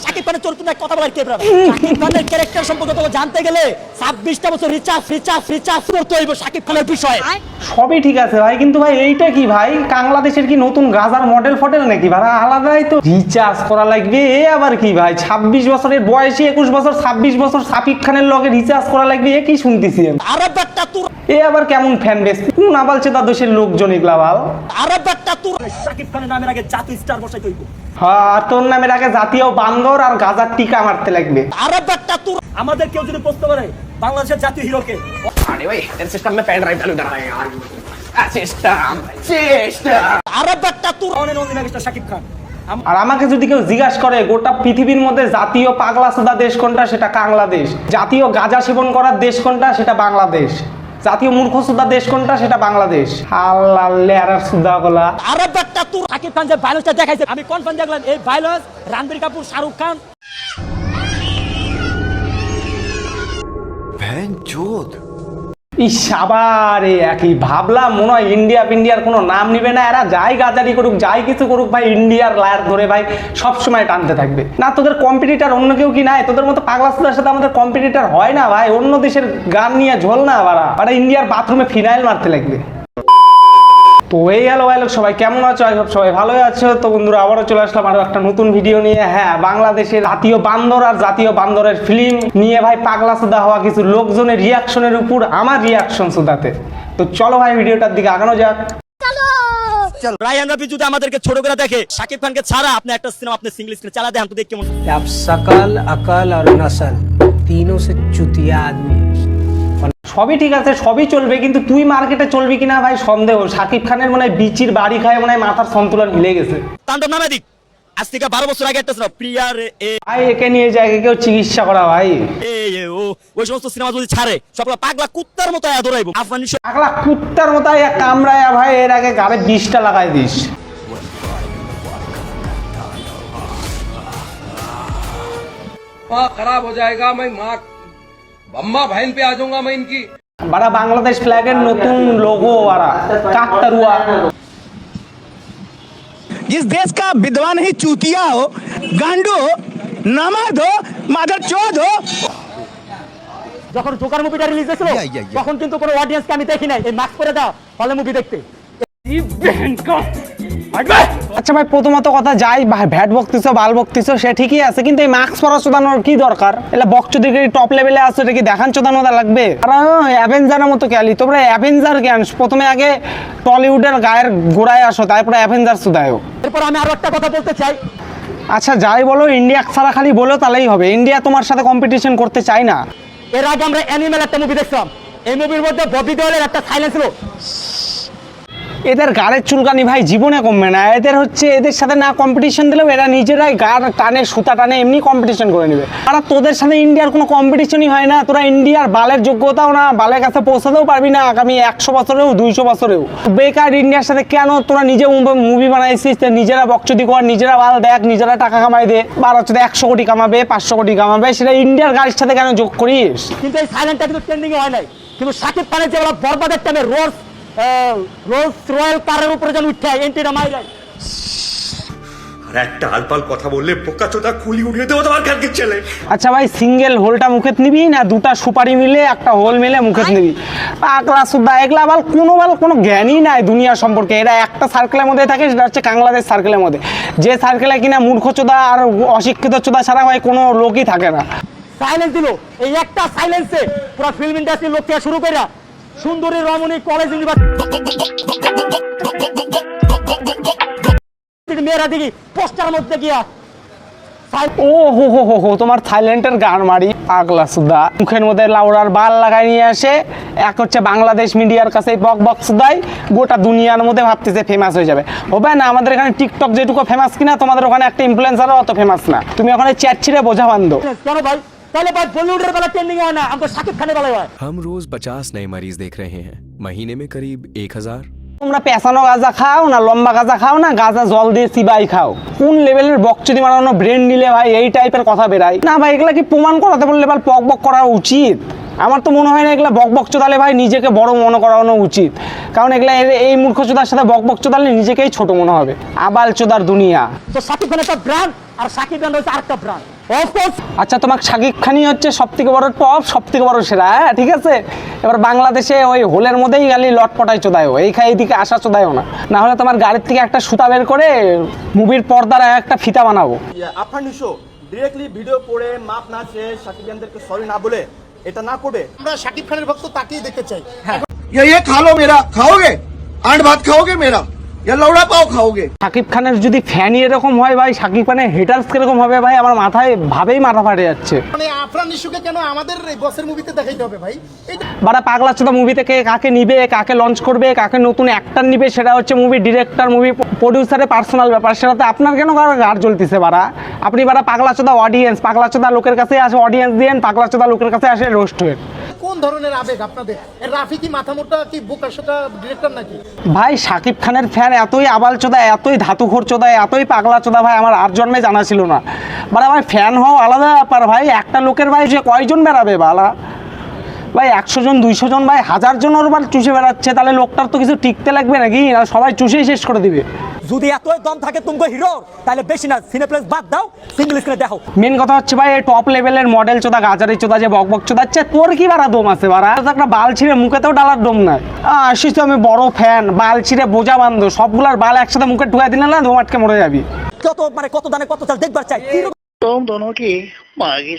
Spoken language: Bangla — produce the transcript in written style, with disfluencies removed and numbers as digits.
শাকিব খানের চরিত্র নিয়ে কথা বলার কে ব্রাদার? শাকিব খানের ক্যারেক্টার সম্পর্কে তো জানতে গেলে 26টা বছর রিচার্জ করতে হইব শাকিব খানের বিষয়ে। সবই ঠিক আছে ভাই, কিন্তু ভাই এইটা কি ভাই, বাংলাদেশের কি নতুন গাজার মডেল ফটেল নাকি ভাই? আলাদাই তো রিচার্জ করা লাগবে। এ আবার কি ভাই, 26 বছরের বয়সে 21 বছর 26 বছর শাকিব খানের লগে রিচার্জ করা লাগবে? এ কি শুনতেছি আমি? এ আবার কেমন ফ্যান বেস? কোন আবালছে তা দেশের লোকজন এগুলা বাল? শাকিব খানের নামের আগে জাতীয় স্টার বসাইতে হইব। হ্যাঁ, তোর নামের আগে জাতীয় বান্দর আর গাজার টিকা মারতে লাগবে। আমাদের কেউ যদি প্রশ্ন করে বাংলাদেশের জাতীয় হিরোকে, अरे भाई सिस्टम में पेन ड्राइव डालू डरा है यार सिस्टम শাকিব খান। আর আমাকে যদি কেউ জিজ্ঞাসা করে গোটা পৃথিবীর মধ্যে জাতীয় পাগলা সুদা দেশ কোনটা, সেটা বাংলাদেশ। জাতীয় গাঁজা সেবন করার দেশ কোনটা, সেটা বাংলাদেশ। জাতীয় মূর্খ সুদা দেশ কোনটা, সেটা বাংলাদেশ। আল্লাহ লেয়ার সুদা গলা। শাকিব খান যে ভাইরাসটা দেখাইছে, আমি কনফার্ম দেখলাম এই ভাইরাস রণবীর কাপুর, শাহরুখ খান। ইস, আবার একই ভাবলাম, মনে হয় ইন্ডিয়ার কোনো নাম নিবে না। এরা যাই গাজারি করুক, যাই কিছু করুক ভাই, ইন্ডিয়ার লায়ার ধরে ভাই সব সময় টানতে থাকবে। না তোদের কম্পিটিটর অন্য কেউ কি নাই? তোদের মতো পাগলা সুদার সাথে আমাদের কম্পিটিটর হয় না ভাই। অন্য দেশের গান নিয়ে ঝোল না বারা ইন্ডিয়ার বাথরুমে ফিনাইল মারতে লাগবে। তো এই হ্যালো ভাই লোক, সবাই কেমন আছো? আই হোপ সবাই ভালোই আছো। তো বন্ধুরা, আবারও চলে আসলাম আরো একটা নতুন ভিডিও নিয়ে। হ্যাঁ, বাংলাদেশের জাতীয় বান্দর আর জাতীয় বান্দরের ফিল্ম নিয়ে ভাই পাগলা সুদা হওয়া কিছু লোকজনের রিয়াকশনের উপর আমার রিয়াকশন সুদাতে। তো চলো ভাই ভিডিওটার দিকে আগানো যাক। রায়ান রাফি যদি আমাদেরকে ছোট করে দেখে, শাকিব খানকে ছাড়া আপনি একটা সিনেমা আপনি সিঙ্গল স্ক্রিনে চালা দেন তো দেখ কেমন। आप सकल अकल और नस्ल तीनों से चुतिया आदमी। সবই ঠিক আছে, সবই চলবে, কিন্তু তুই মার্কেটে চলবি কিনা ভাই সন্দেহ। শাকিব খানের মনে হয় বিচির বাড়ি খায় মনে হয় মাথার সন্তুলন হিলে গেছে। তাণ্ডব নামে দিক আজ থেকে 12 বছর আগে একটা ছিল প্রিয়ার ভাই একে নিয়ে যায় কেউ চিকিৎসা করা ভাই। ওই সমস্ত সিনেমা যদি ছাড়ে সবগুলো পাগলা কুত্তার মতো দৌড়াইবো। আফগানি পাগলা কুত্তার মতো কামড়ায় ভাই, এর আগে গাড়ে 20টা লাগাই দিস। माँ खराब हो जाएगा, मैं माँ अम्मा बहन पे आ जाऊंगा मैं इनकी। বারা বাংলাদেশ ফ্ল্যাগের নতুন লোগো বারা কাকতারুয়া। जिस देश का विद्वान ही चूतिया हो, गांडू हो, नामर्द हो, मादरचोद हो। যখন জোকার মুভিটা রিলিজ হয়েছিল তখন কিন্তু কোনো অডিয়েন্সকে আমি দেখি নাই এই মাস্ক পরে দাও হলে মুভি দেখতে। আচ্ছা ভাই, প্রথমত কথা যাই ভাই, ভ্যাট বকতিছো বাল বকতিছো সে ঠিকই আছে, কিন্তু এই মাস্ক পরা চোদানোর কি দরকার? এলা বকচুদিকে টপ লেভেলে আছে, এটা কি দেখান চোদানো লাগবে? আর অ্যাভেঞ্জারের মতো খেয়ালি তোমরা অ্যাভেঞ্জার কেন? প্রথমে আগে টলিউডের গায়ের গোড়ায় আসো, তারপরে অ্যাভেঞ্জার চোদায়ও। এরপর আমি আরো একটা কথা বলতে চাই। আচ্ছা যাই বলো, ইন্ডিয়া ছাড়া খালি বলো তাহলেই হবে। ইন্ডিয়া তোমার সাথে কম্পিটিশন করতে চাই না। এর আগে আমরা অ্যানিমেল একটা মুভি দেখছিলাম, এই মুভির মধ্যে ববি দেওয়ালের একটা সাইলেন্স ছিল। এদের গাড়ের চুলকানি ভাই জীবনে কমবে না। এদের হচ্ছে এদের সাথে না কম্পিটিশন দিলেও এরা নিজেরাই গাড় টানে সুতা টানে এমনি কম্পিটিশন করে নেবে। আর তোদের সাথে ইন্ডিয়ার কোনো কম্পিটিশনই হয় না। তোরা ইন্ডিয়ার বালের যোগ্যতাও না, বালের কাছে পৌঁছাতেও পারবি না আগামী 100 বছরেও 200 বছরেও। বেকার ইন্ডিয়ার সাথে কেন তোরা নিজে মুভি বানাইছিস? নিজেরা বকচুদি কর, নিজেরা বাল দেখ, নিজেরা টাকা কামাই দে। 100 কোটি কামাবে, 500 কোটি কামাবে, সেটা ইন্ডিয়ার গাড়ির সাথে কেন যোগ করিস? কিন্তু এই সাইলেন্টটা কিন্তু ট্রেন্ডিং হয় নাই। কিন্তু শাকিব খানের যে বরবাদের টাইমে রোলস রয়্যাল কারের উপরে যেন উঠে এন্ট্রিটা মাইরাই। আর একটা আলপাল কথা বললে বোকাচোদা খুলি উড়িয়ে দেবো তোমার কালকে ছেলে। আচ্ছা ভাই, সিঙ্গেল হোলটা মুখেত নিবি না দুটা সুপারি মিলে একটা হোল মিলে মুখেত নিবি? পাগলা সুদা এগুলা বাল কোনো জ্ঞানই নাই দুনিয়া সম্পর্কে। এরা একটা সার্কেলের মধ্যে থাকে, সেটা হচ্ছে বাংলাদেশ সার্কেলের মধ্যে। যে সার্কেলে কিনা মূর্খ চোদা আর অশিক্ষিত চোদা ছাড়া ভাই কোনো লোকই থাকে না। সাইলেন্স দিল, এই একটা সাইলেন্সে পুরো ফিল্ম ইন্ডাস্ট্রির লোক থেকে শুরু করে সুন্দরী রমণী কলেজ ইউনিভার্সিটি মেয়েরা দেখি পোস্টার মধ্যে গিয়া ও হো হো হো হো, তোমার থাইল্যান্ডের গান মারি পাগলা সুদা। মুখের মধ্যে লাউড়ার বাল লাগাই নিয়ে আসে, এক হচ্ছে বাংলাদেশ মিডিয়ার কাছে বক বক সুদাই, গোটা দুনিয়ার মধ্যে ভাবতেছে ফেমাস হয়ে যাবে। হবে না, আমাদের এখানে টিকটক যেটুকু ফেমাস কিনা তোমাদের ওখানে একটা ইনফ্লুয়েন্সারও অত ফেমাস না। তুমি ওখানে চ্যাট ছিঁড়ে বোঝা বান্ধব কেন ভাই? তাহলে ভাই বলিউডের বেলা ট্রেন্ডিং হয় না, আমাদের শাকিব খানের বেলায় হয়। हम रोज 50 नए मरीज देख रहे हैं, महीने में करीब 1000। তোমরা পেছানো গাঁজা খাও না লম্বা গাঁজা খাও না গাঁজা জল দিয়ে চিবাই খাও? কোন লেভেলের বকচুদি মারানো ব্রেন নিলে ভাই এই টাইপের কথা বেরায় না ভাই? এগুলা কি প্রমাণ করাতে বললে পক বক করা উচিত? আমার তো মনে হয় না এগুলা বকবক চোদালে ভাই নিজেকে বড় মনে করানো উচিত, কারণ এগুলা এই মূর্খ চোদার সাথে বকবক চোদালে নিজেকেই ছোট মনে হবে। আবাল চোদার দুনিয়া। তো শাকিব খান একটা ব্র্যান্ড আর শাকিব খান হচ্ছে আরেকটা ব্র্যান্ড। অফকোর্স আচ্ছা, তোমার শাকিব খানই হচ্ছে সব থেকে বড় টপ, সব থেকে বড় সেরা, হ্যাঁ ঠিক আছে। এবার বাংলাদেশে ওই হোলের মধ্যেই খালি লটপটায় চোদায়, এইদিকে আসা চোদায়ও না, না হলে তোমার গাড়ির থেকে একটা সুতা বের করে মুভির পর্দার একটা ফিতা বানাবো। আপনার নিশো ডিরেক্টলি ভিডিও করে মাপ না চেয়ে শাকিব খানদেরকে সরি না বলে এটা না করবে। আমরা শাকিব খানের ভক্ত তাকেই দেখতে চাই। ये खा लो मेरा, खाओगे आंट भात खाओगे मेरा, या लौड़ा पाव खाओगे। শাকিব খানের যদি ফ্যানই এরকম হয় ভাই, শাকিব খানের হেটার্স কিরকম হবে ভাই, আমার মাথায় ভাবেই মাথা ফাটে যাচ্ছে। মানে আপনার নিশোকে কেন আমাদের বসের মুভিতে দেখাইতে হবে ভাই? বারা পাগলা চোদা মুভি থেকে কাকে নিবে, কাকে লঞ্চ করবে, কাকে নতুন অ্যাক্টর নিবে, সেটা হচ্ছে মুভি ডিরেক্টর, মুভি প্রডিউসারের পার্সোনাল ব্যাপার। সেটাতে আপনার কেন গাড় জ্বলতেছে বারা? আপনি বারা পাগলা চোদা অডিয়েন্স, পাগলা চোদা লোকের কাছে আসে অডিয়েন্স দিয়েন, পাগলা চোদা লোকের কাছে আসে রোস্ট হয়ে। কোন ধরনের আবেগ আপনাদের? রাফি কি মাথা মোটা কি বোকা সেটা ডিরেক্টর নাকি? ভাই শাকিব খানের ফ্যান এতই আবাল চোদা, এতই ধাতুখোর চোদা, এতই পাগলা চোদা ভাই, আমার আর জন্মে জানা ছিল না। বারা ভাই ফ্যান হওয়া আলাদা ব্যাপার ভাই, একটা লোকের ভাই সে কয়জন বেড়াবে বালা ভাই? 100 জন 200 জন ভাই, 1000 জন ওর চুষে বেড়াচ্ছে, তাহলে লোকটার তো কিছু টিকতে লাগবে নাকি? না সবাই চুষেই শেষ করে দিবে। যদি এতই দম থাকে তুমি হিরো, তাহলে বেশি না সিনেপ্লেক্স বাদ দাও, সিঙ্গেল স্ক্রিনে দেখো। মেন কথা হচ্ছে ভাই টপ লেভেলের মডেল চোদা, গাজারি চোদা যে বকবক চোদাচ্ছে, তোর কি বাড়া দম আছে বাড়া? একটা বাল ছিঁড়ে মুখেতেও ডালার দম নাই। আসিস তো আমি বড় ফ্যান, বাল ছিঁড়ে বোঝা বান্ধব, সবগুলার বাল একসাথে মুখে ঢুকাই দিলে না দম আটকে মরে যাবি। কত মানে কত দানে কত চাল দেখবার চাই। तुम दोनों की मांगी